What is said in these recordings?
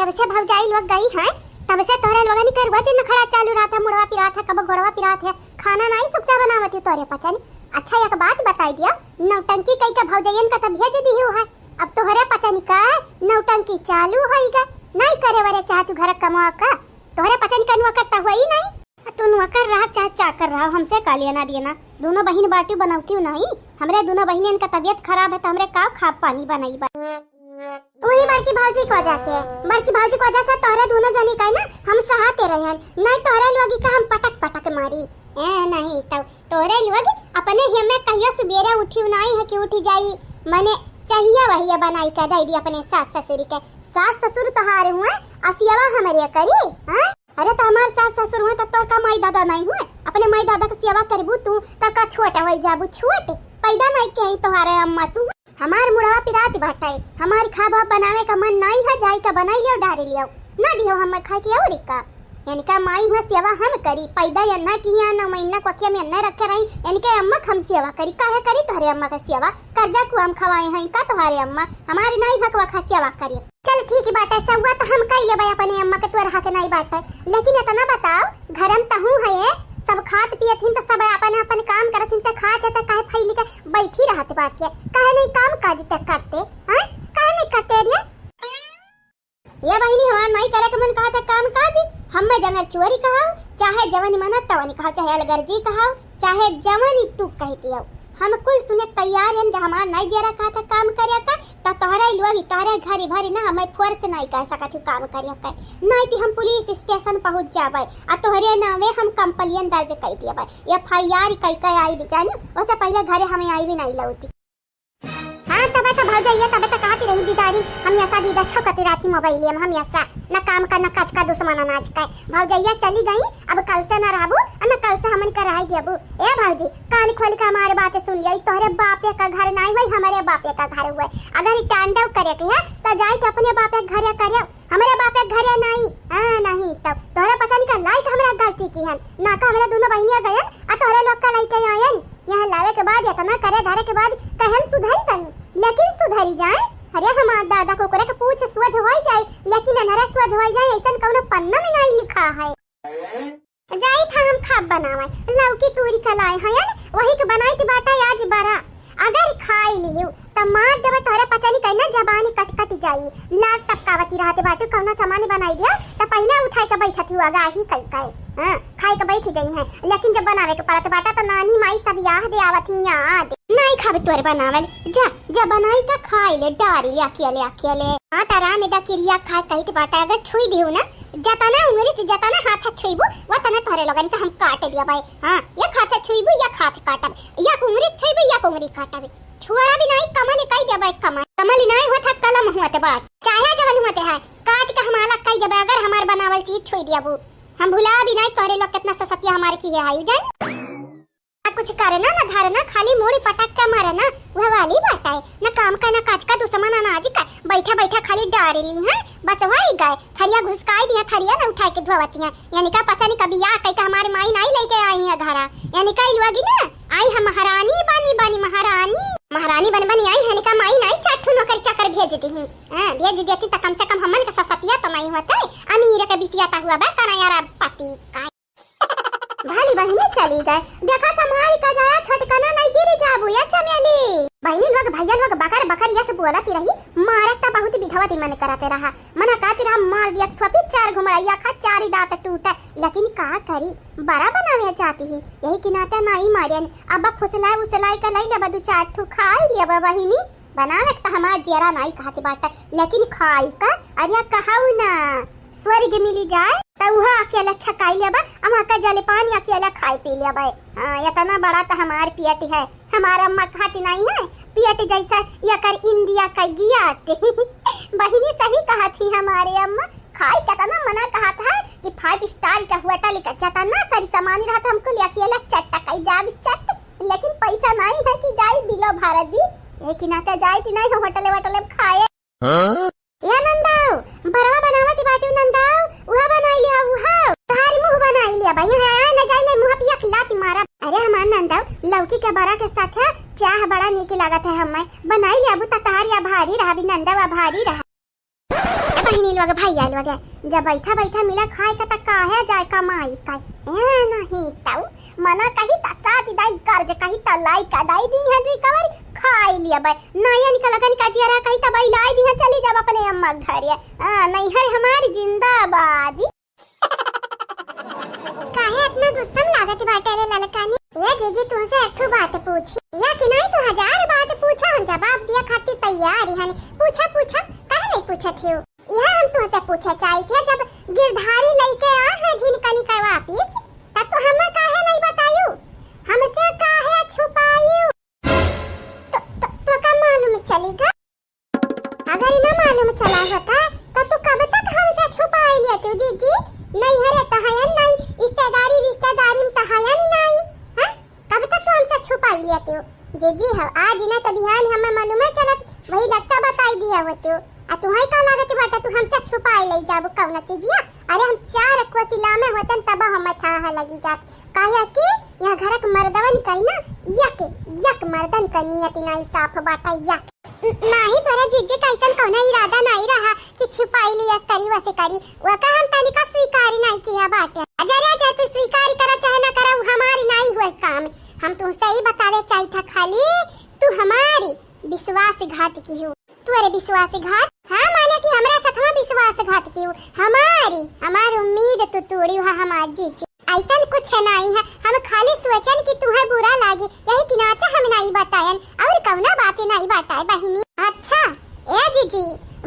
जब से भौजाई लोग गई हैं तब से तोरे लोगन कर वजह न खड़ा चालू रहा था, मुड़वा पिरा था, कब गोरवा पिरा था, खाना नहीं सुखता बनावती तोरे पता नहीं। अच्छा एक बात बताई दिया, नौटंकी कई का भौजाइन का तब भेज दी है, अब तोहरे पता नहीं का नौटंकी चालू होईगा, नहीं करे वरे चाह तू घर कमा का, तोहरे पता नहीं कनुआ करता हुआ ही नहीं, तू नुआ कर रहा चाह चा कर रहा, हमसे का लेना देना, दोनों बहन बाटी बनाती नहीं, हमरे दोनों बहन का तबीयत खराब है तो हमरे का खा पानी बनाई बा वही बड़की भाजी की वजह से, बड़की भाजी की वजह से तोहरे दोनों जनी का ना हम सहाते रहे हैं, नहीं तोहरे लोगी का हम पटक पटक मारी नहीं, तब तोहरे लोग अपने हमें कहियो सुबेरे उठी नहीं है कि उठी जाई, मने चाहिए वही बनाई का दे दी अपने सास ससुर के, सास ससुर तोहारे हुए असियावा हमारे करी हां, अरे तो हमार सास ससुर हुए तो तोर का माई दादा नहीं हुए, अपने माई दादा की सेवा करबू तू त का छोटा होई जाबू, छोट पैदा नहीं के तोहारे अम्मा तू, हमार मुड़वा पिरात बाटाई, हमारी खाबा बनावे का मन नहीं है, जाई का बनाई लियो डारे लियो ना दियो हम खाए के और का, यानी का माई हुआ सेवा हम करी, पैदा यन्ना किया ना महीना कोखे में न रखे रही, यानी के अम्मा हम सेवा करी, काहे करी तोहरे अम्मा का सेवा, कर्जा को हम खवाए हैं का तोहरे अम्मा, हमारी नहीं हक वखा सेवा करी, चल ठीक है बाटा सब हुआ तो हम कह लेबे अपने अम्मा के तोर हक नहीं बाटा, लेकिन इतना बताओ घरम तहू है सब खात पियथिन तो सब अपन अपन काम करथिन त खात है त काहे फैली के बैठी रहत बाटे, काहे नहीं काम काज तक करते हैं, काहे नहीं करते रे ये बहिनी हमार नहीं करे के मन कहा था काम काज, हम में जंगर चोरी कहां, चाहे जवानी मना तवनी कहा, चाहे अलगर्जी कहा, चाहे जवानी तू कहती हो, हम कुल सुने तैयार हैं, जब हमार नहीं जेरा कहा था काम करे का त तोहरे लोग तोहरे घरी भरी ना हमें फोर्स नहीं कह सकत काम करे का, नहीं कि हम पुलिस स्टेशन पहुंच जाबे आ तोहरे नामे हम कंप्लेन दर्ज कर दिए, एफआईआर कई कई आई बिचानी, उससे पहले घरे हमें आई भी नहीं लौटी, हां तबे तो भौजाइया तबे तो कहती रही दीदारी हम ऐसा दीदा छकती राती मोबाइल हम ऐसा न काम का न काज का दुश्मन अनाज का, भौजाइया चली गई अब कल से न रहबू न कल से हमन कर रह देबू, ए भौजी कान खोल के हमारे बात सुन लिया, तोहरे बापे का घर नहीं हुई हमारे बापे का घर हुआ, अगर कांडव करे के है तो जाए के अपने बापे के घरे करे, हमारे बापे के घरे नहीं हां नहीं, तब तोहरे पता नहीं का लाइक हमरा गलती की है ना, का हमारे दोनों बहनियां गयन आ तोहरे लोग का लाइक आयन, यहां लावे के बाद इतना करे धारे के बाद कहन सुधरी कहीं, लेकिन सुधरी जाए, अरे हमार दादा को करे के पूछ सोच होई जाए, लेकिन अनहरा सोच होई जाए ऐसा कौन पन्ना में नहीं लिखा है, जाई था हम खाब बनावे लौकी तूरी कलाई है वही के बनाई थी बाटा आज बारा, अगर खाई लियो त मार देबे तोहरे पचा नहीं कहना जबानी कट कट जाई, लाट टपकावती रहते बाटू कौना सामान बनाई दिया त पहले उठाई के बैठत हुआ गाही कई कई हां खाई के बैठ जाई है, लेकिन जब बनावे के परत बाटा तो नानी माई सब याद दे आवत याद नहीं खाबे तोरे बनावल, जा जा बनाई का खाई ले डारी ले अकेले हां तारा में दा किरिया खा कहित बाटा, अगर छुई दियो ना जतना उंगली से जतना हाथ छुईबू वो तना तोरे लोगन के हम काट दिया भाई, हां ये हाथ छुईबू या हाथ काटब या उंगली छुईबू या उंगली काटब, छुआड़ा भी नहीं कमल कई देबे, कमल नहीं होता कलम होते बात, चाहे जवन होते है काट के हमारा कई देबे, अगर हमार बनावल चीज छुई दियाबू हम भुला भी नहीं तोरे लोग कितना ससतिया हमारे की है आयु जान, कुछ करना ना धरना खाली मोड़ी पटक के मारना वह वाली बात है, न काम का न काज का दुश्मन अनाज का, बैठा बैठा खाली डारी ली है बस वही गए थरिया घुसकाई दिया, थरिया ना उठा के धोवती है, यानी का पता नहीं कभी या कहीं हमारी माई नहीं लेके आई है घरा, यानी कई लोग ना आई हम महारानी बानी महारानी बन बनी आई है, का माई नहीं चाटू नौकर चाकर भेज दी है, भेज देती तो कम से कम हमन का ससतिया तो नहीं होता, अमीर का बिटिया ता हुआ बा कना यार पति का भाली बहनी चली गए, देखा संभाल का जाया छटकना नहीं गिरी जाबू या चमेली, बहनी लोग भैया लोग बकर बकर ये सब बोलती रही, मारक ता बहुत विधवती मन कराते रहा, मना कहती रहा मार दिया थपी चार घुमड़ैया खा चार दांत टूटा, लेकिन का करी बड़ा बनावे चाहती ही, यही कि नाते नहीं मारियन, अब फुसलाई का लई ले दू चार ठू खाई लिया बहिनी, बनावे त हमार जेरा नहीं कहती बाटा, लेकिन खाई का अरे कहाऊ ना स्वर्ग मिली जाए त वह अकेला छकाई लेबा, हम का जले पानी अकेला खाई पी लेबा, हां इतना बड़ा तो हमार पेट है, हमारा अम्मा खाती नहीं है पेट जैसा या कर इंडिया का गियाट बहिनी सही कहा थी हमारे अम्मा, खाई कितना मना कहा था कि 5 स्टार का होटल का जितना सारी सामान रहा था हमको ले अकेला चट्टा कई जा भी चट, लेकिन पैसा नहीं है कि जाई बिलो भारत दी, लेकिन आता जाई थी नहीं होटल खाए या नंदाओ बरवा बनावती बाटी नंदाओ उहा बनाई लिया उहा तहारी मुंह बनाई लिया भाई हां न जाई ले मुंह पिया खिलाती मारा, अरे हमार नंदाओ लौकी के बरा के साथ चाह बड़ा नीक लागत है, हमें बनाई लिया अबू तहारी भारी रहा भी नंदावा भारी रहा, बहिनी लग भाई आल वगे जब बैठा बैठा मिला खाए का त काहे जाए कमाई का नहीं ताऊ मना कही त साथ दाई कर्ज कही त लाई का दाई दी है जी कवर खाई लिया भाई नया निकल कन का जिया कही त भाई लाई दी है चली जा अपने अम्मा घर नहीं है हमारी जिंदाबाद काहे इतना गुस्सा लागत बाटे रे ललकानी ए जीजी तुमसे एक बात पूछी या कि नहीं तो 1000 बात पूछा हम जवाब दिया खातिर तैयार ही हनी पूछा काहे नहीं पूछत हो यह हम तुमसे पूछे चाहिए थे जब गिरधारी लेके आ है झिनकनी का वापिस तब तो हमें काहे नहीं बतायू हमसे काहे छुपायू तो का मालूम चलेगा अगर ना मालूम चला होता तब तो कब तक हमसे छुपाई लिया तू जीजी नहीं है रे तहायन नहीं रिश्तेदारी में तहायन नहीं हां कब तक तो हमसे छुपाई लिया तू जीजी हो आज ना त बिहान हमें मालूम है चलत वही लगता बताई दिया हो तू आ तुम्हारी का लागत बाटा तू हमसे छुपाई ले जाबो कौन चीजिया अरे हम 4 कोसिला में होतन तब हम था लगी जात काहे कि यहां घर के मर्दवन कई ना यक मर्दन का नियत नहीं साफ बाटा यक नहीं तोरा जीजी कैसन कोनो इरादा नहीं रहा कि छुपाई लिया करी वैसे करी वो का हम तनिका स्वीकार नहीं किया बाटे जरा जा तू स्वीकार करा चाहे ना करा हमारी नहीं हुआ काम हम तुमसे ही बतावे चाहिए था खाली तू हमारी विश्वासघात की हो तू अरे विश्वासघात हां माने कि हमरा साथवा विश्वासघात की हो हमारी उम्मीद तो तोड़ी हुआ हमार जीजी ऐसा कुछ नहीं है हम खाली सोचन कि तुम्हें बुरा लागी यही कि नाते हम नहीं बतायन और कौना बातें नहीं बताए बहिनी अच्छा ए जीजी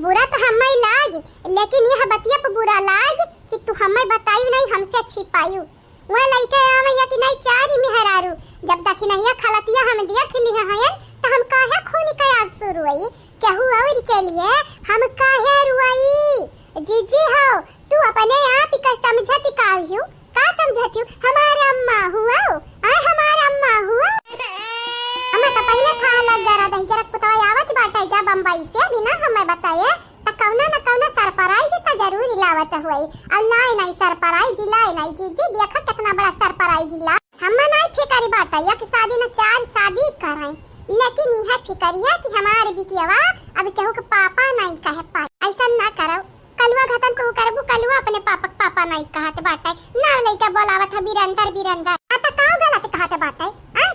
बुरा तो हमें लागी लेकिन यह बतिया पे बुरा लागी कि तू हमें बतायू नहीं हमसे छिपायू वह लइके आवे या कि नहीं चारी मेहरारू जब देखी नहीं खलतिया हम दिया खिली है तो हम काहे खून का आंसू रोई केहू और के लिए हम काहे रोई जीजी हो तू अपने आप ही समझती काहू का समझती हूँ हमारे अम्मा हुआ हमारे अम्मा हुआ हमें तो पहले था लग जरा दही जरा पुतवा आवत बाटा जा बम्बई से बिना हमें बताए त कौना न कौना सरप्राइज त जरूर लावत हुई अब लाई नहीं सरप्राइज लाई नहीं जीजी देखा कितना बड़ा सरप्राइज ला हम नहीं फिकरी बाटा या कि शादी न 4 शादी कराए लेकिन यह फिकरी है कि हमारे बिटियावा अब केहू के पापा नहीं कहे पाए ऐसा ना करो कलवा घतन को करबू कलवा अपने पापा नहीं कहत बाटे ना लइका बोलावत है बिरंदर आता का गलत कहत बाटे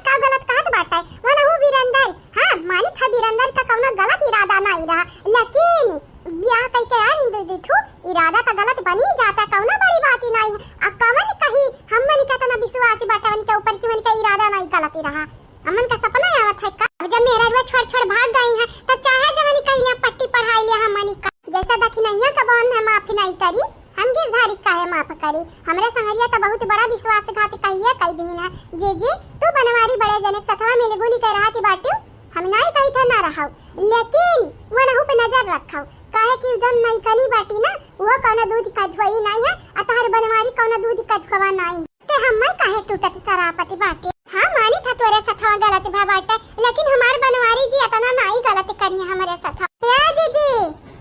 का गलत कहत बाटे वना हूं बिरंदर हां मानी था बिरंदर का कौनो गलत इरादा नहीं रहा लेकिन ब्याह कई के आई दुठू इरादा तो गलत बनी जाता कौनो बड़ी बात ही नहीं अब कवन कही हमन का तना विश्वास बाटवन के ऊपर की मन का इरादा नहीं गलत ही रहा हमन का सपना आवत है का जब मेरा रुआ छोड़ भाग गई है तो चाहे जवानी कहिया पट्टी पढ़ाई लिया हमनी का जैसा दखी नहीं का बहन है माफी नहीं करी हम गिरधारी काहे माफ करी हमरे संगरिया तो बहुत बड़ा विश्वासघात कहिए कई दिन है जीजी तू बनवारी बड़े जने सथवा मिली भूली कह रहा थी बाटू हम नहीं कही था ना रहा लेकिन वो नहु पे नजर रखा काहे कि जन नहीं कली बाटी ना वो कौनो दूध का धोई नहीं है अतहर बनवारी कौनो दूध का धोवा नहीं ते हमर काहे टूटत सरापति बाटे हां मानी था तोरे सथवा गलत भा बाटे लेकिन हमार बनवारी जी अतना नहीं गलत करी हमरे सथवा या जीजी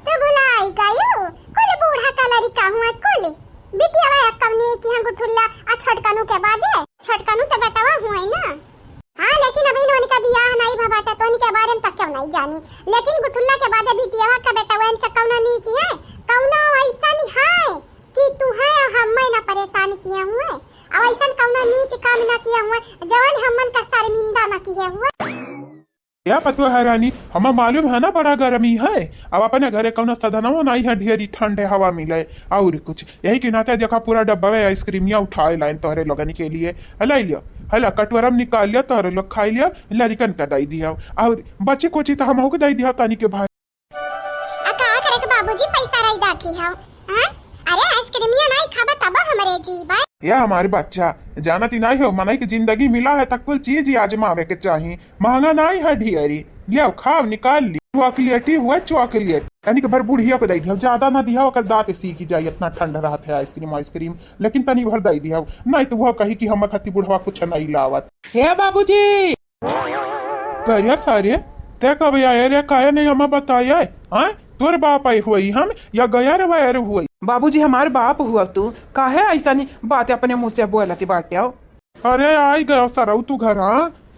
तू भुलाई गयो कोले बूढ़ा का लड़का हुआ कोले बिटिया है कवनी की हम गुठुल्ला आ छटकानु के बाद छटकानु तो बेटावा हुआ ना हां लेकिन अभी नोनी का बियाह नहीं भा बाटा तो के बारे में तक क्यों नहीं जानी लेकिन गुठुल्ला के बाद बिटिया का बेटावा इनका कौना नहीं की है कौना ऐसा नहीं है कि तू है हम ना परेशान किया हुए और ऐसा कौना नीच काम ना किया हुए जवान हमन का शर्मिंदा ना किया हुए या पतवा है रानी हमें मालूम है ना बड़ा गर्मी है अब अपने घरे कौन सदनवा नहीं है ढेरी ठंडे हवा मिले और कुछ यही के नाते देखा पूरा डब्बा में आइसक्रीमिया उठाए लाइन तोहरे लगन के लिए लाई लियो हला कटवरम निकाल लिया तोहरे लोग खाई लिया लड़कन का दई दिया और बच्चे कोची तो हम को दई दिया तानी के भाई का करे के बाबूजी पैसा रही दाखी है हां अरे आइसक्रीमिया नहीं खाबा तब हमरे जी भाई या हमारे बच्चा जानत ही नहीं हो मनाई की जिंदगी मिला है तक कुल चीज ही आजमावे के चाहिए महंगा नहीं है ढेरी लिया खाओ निकाल ली चॉकलेट हुआ चॉकलेट यानी कि भर बुढ़िया पे दई दिया ज्यादा ना दिया कर दांत सीख जाए इतना ठंड रहा है आइसक्रीम लेकिन तनी भर दई दिया नहीं तो वह कही कि हम खती बुढ़वा कुछ नहीं लावत हे बाबूजी करिया सारे ते कब आए रे काहे नहीं हमें बताया हां तोर बाप आई हुई हम या गया रे वायर हुई बाबूजी हमारे बाप हुआ तू काहे ऐसा नहीं बात अपने मुंह से बोलती बाटे आओ अरे आई गया सरऊ तू घर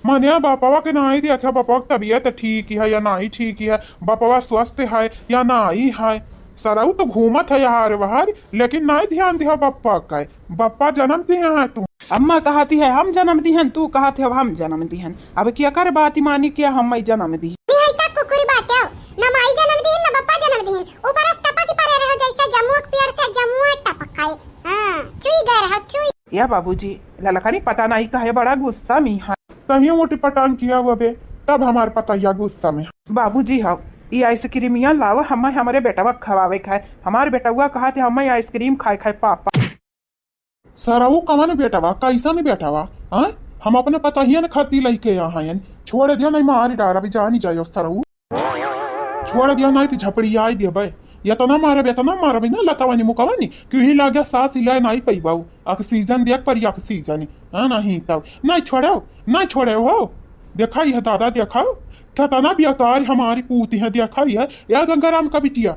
मने बापवा के नहीं देखा बापा की तबीयत ठीक है या नहीं ठीक है बापवा स्वस्थ है या नहीं है सराऊ तो घूमत है यहाँ बाहर, लेकिन नहीं ध्यान दिया बप्पा का। बप्पा जन्म दिए हैं तू। अम्मा कहती है हम जन्म दिहन, तू कहते हो हम जन्म दिहन। अब क्या कर बात मानी क्या हम जन्म दी। निहाई तक कुकुरी बाटे ना माई जन्म दीन ना बप्पा जन्म दीन, ऊपर टपा की परे रहो जैसे जम्मू के पेड़ से जम्मू टपकाए। हां चुई गए रहो चुई। या बाबूजी ललकनी पता नहीं कहे बड़ा गुस्सा में है। कहीं मोटी पटान किया हुआ बे, तब हमारे पता या गुस्सा में। बाबूजी हाँ ये आइसक्रीमिया लाओ हम हमारे बेटवा खवावे खाए। हमारे बेटवा कहा थे हम आइसक्रीम खाए खाए पापा। सराऊ कमान बेटावा कैसा नहीं बेटावा। हाँ हम अपने पता ही न खाती लइके यहाँ हैं। छोड़ दिया नहीं मारी डारा भी जानी चाहिए सराऊ। छोड़ दिया नहीं तो झपड़ी आई दिया भाई। या तो ना मारे बे तो ना मारे भी ना लतावानी मुकावानी क्यों ही लागे सास इलाय नहीं पई बाऊ। ऑक्सीजन देख पर ऑक्सीजन हाँ नहीं तब नहीं छोड़े हो। देखा यह दादा देखाओ खतना भी आकार हमारी पूती है दिखाई है। या गंगाराम का बिटिया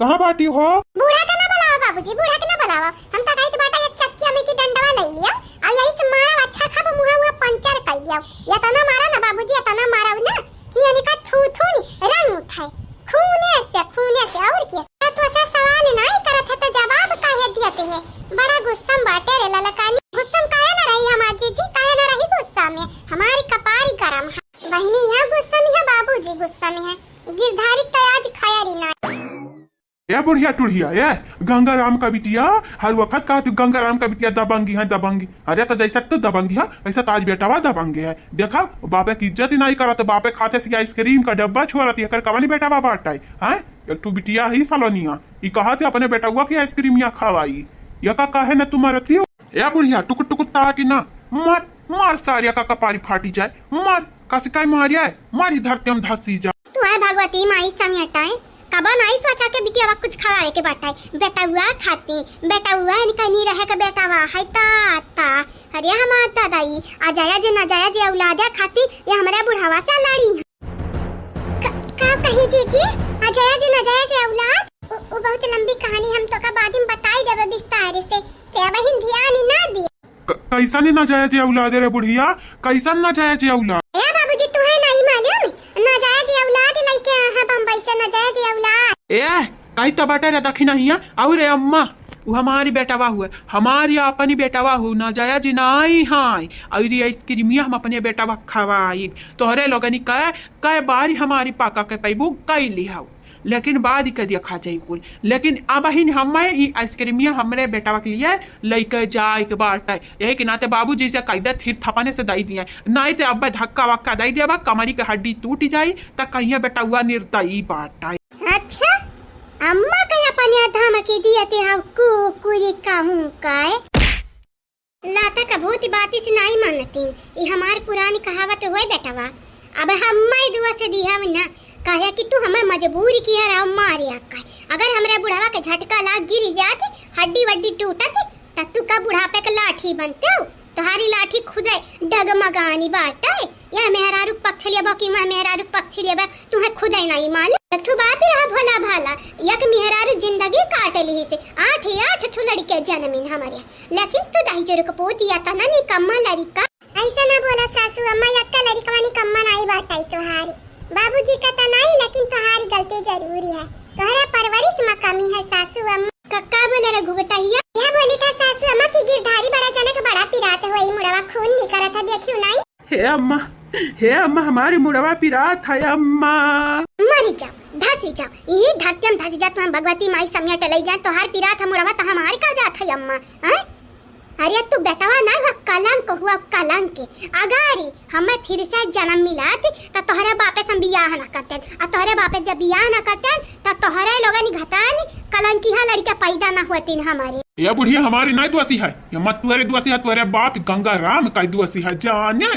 कहाँ बाटी हो। बूढ़ा का ना बुलाओ बाबूजी, बूढ़ा का ना बुलाओ। हम तो कहीं बाटा एक चक्की में की डंडवा ले लिया और यही से मारा अच्छा खा मुंह पंचर कर दिया। या तो ना मारा ना बाबूजी, या तो ना मारा ना कि यानी का थू नहीं रंग उठाए खूने से और क्या। तो ऐसा सवाल नहीं करत है तो जवाब काहे देते हैं। बड़ा गुस्सा बाटे रे ललकानी। गुस्सा काहे ना रही हमार जीजी, काहे ना रही गुस्सा में। हमारी कपारी गरम है बहनी है, गुस्सा में है बाबूजी, गुस्सा में है। गिरधारी तो आज खाया री ना। ये बुढ़िया टुढ़िया ये गंगाराम का बिटिया हर वक्त कहा तू गंगाराम का बिटिया दबंगी है दबंगी। अरे तो जैसा तू दबंगी है ऐसा ताज बेटावा दबंगी है। देखा बापे की इज्जत ही नहीं करा तो बापे खाते से आइसक्रीम का डब्बा छोड़ती है कवानी बेटावा बांटा है। एक तू बिटिया ही सलोनिया ये कहा थे अपने बेटा की आइसक्रीम या खवाई या का कहे न तुम मरती हो। या बुढ़िया टुक टुक ताकि ना मार सारिया का कपारी फाटी जाए। मार कसिकाई मारिया है मारी धरती हम धसी जा। तू है भगवती माई समय हटाए कबा नहीं सोचा के बिटिया कुछ खवाए के बाटाए। बेटा हुआ खाती बेटा हुआ इनका नहीं रहे का बेटा हुआ है ता अरे हम आता दाई आ जाया जे ना जाया जे औलादा खाती ये हमारा बुढ़ावा से लड़ी का कही जीजी आ जाया जे ना जाया जे औलाद वो बहुत लंबी कहानी हम तो का बाद में बताई देबे विस्तार से ते बहिन ध्यान ही ना दी। कैसा नहीं ना जाया जे औलाद रे बुढ़िया कैसा ना जाया जे औलाद। ए बाबूजी तुम्हें नहीं मालूम ना जाया जे औलाद लेके हां बंबई से ना जाया जे औलाद। ए कहीं तो बटे रे दखी नहीं है और अम्मा वो हमारी बेटावा हुआ हमारी अपनी बेटावा हु ना जाया जी नहीं हाय और आइसक्रीमिया हम अपने बेटावा खवाई तोहरे लोगनी कई बार हमारी पाका के पैबू कई लिहाऊ लेकिन बाद ही कदिया खा जाई कुल। लेकिन अब ही हमें ये आइसक्रीमिया हमरे बेटावा के लिए लेके जाए के बाटा यही के नाते बाबू जी से कैदा थिर थपाने से दई दिया नहीं तो अब धक्का वक्का दई दिया कमरी की हड्डी टूट जाई तो कहीं बेटा हुआ निर्दयी बाटा। अच्छा अम्मा कहीं अपने धमकी दिए थे हम कुकुरी कहूं काय लाता का बहुत बाती से नहीं मानती ये हमारी पुरानी कहावत हुई बेटावा। अब हम दुआ से दिया ना कहे कि तू हमें मजबूरी की है मारे आका अगर हमारे बुढ़ावा के झटका लाग गिर जाती हड्डी वड्डी टूटती तब तू का बुढ़ापे का लाठी बनते हो। तुम्हारी लाठी खुदे डगमगानी बाटा है या मेहरारू पक्ष लिया बाकी मैं मेहरारू पक्ष लिया तुम्हें खुदे नहीं मालूम। तू बात रहा भला भाला यक मेहरारू जिंदगी काट ली से 8 लड़के जन्मीन हमारे लेकिन तू दाई जरूर को पोती आता ना निकम्मा लड़का ऐसा ना बोला सासू अम्मा यक्का लड़का निकम्मा नहीं बाटाई तुम्हारी बाबूजी का तो नहीं लेकिन तुम्हारी गलती जरूरी है। तुम्हारे परवरिश में कमी है सासू अम्मा। कक्का बोले रे घुगटहिया यह बोली था सासू अम्मा की गिरधारी बड़ा जनक बड़ा पिरात हुई मुड़वा खून निकला था देखियो नहीं। हे अम्मा हमारी मुड़वा पिरात है अम्मा। मरी जाओ धसी जाओ ये धक्कम धसी जा तुम भगवती माई समय टले जा तोहार पिरात मुड़वा तो हमारे का जात है अम्मा। हैं अरे तू बेटवा ना कलंक हुआ कलंक के अगारी हमें फिर से जन्म मिला तो तोहरे बापे से बियाह न करते और तोहरे बापे जब बियाह न करते तो तोहरे लोगन घतान कलंकी हा लड़का पैदा न होती हमारे। ये बुढ़िया हमारी नहीं दुआसी है ये मत तुअरे दुआसी है तुअरे बाप गंगाराम का दुआसी है जाने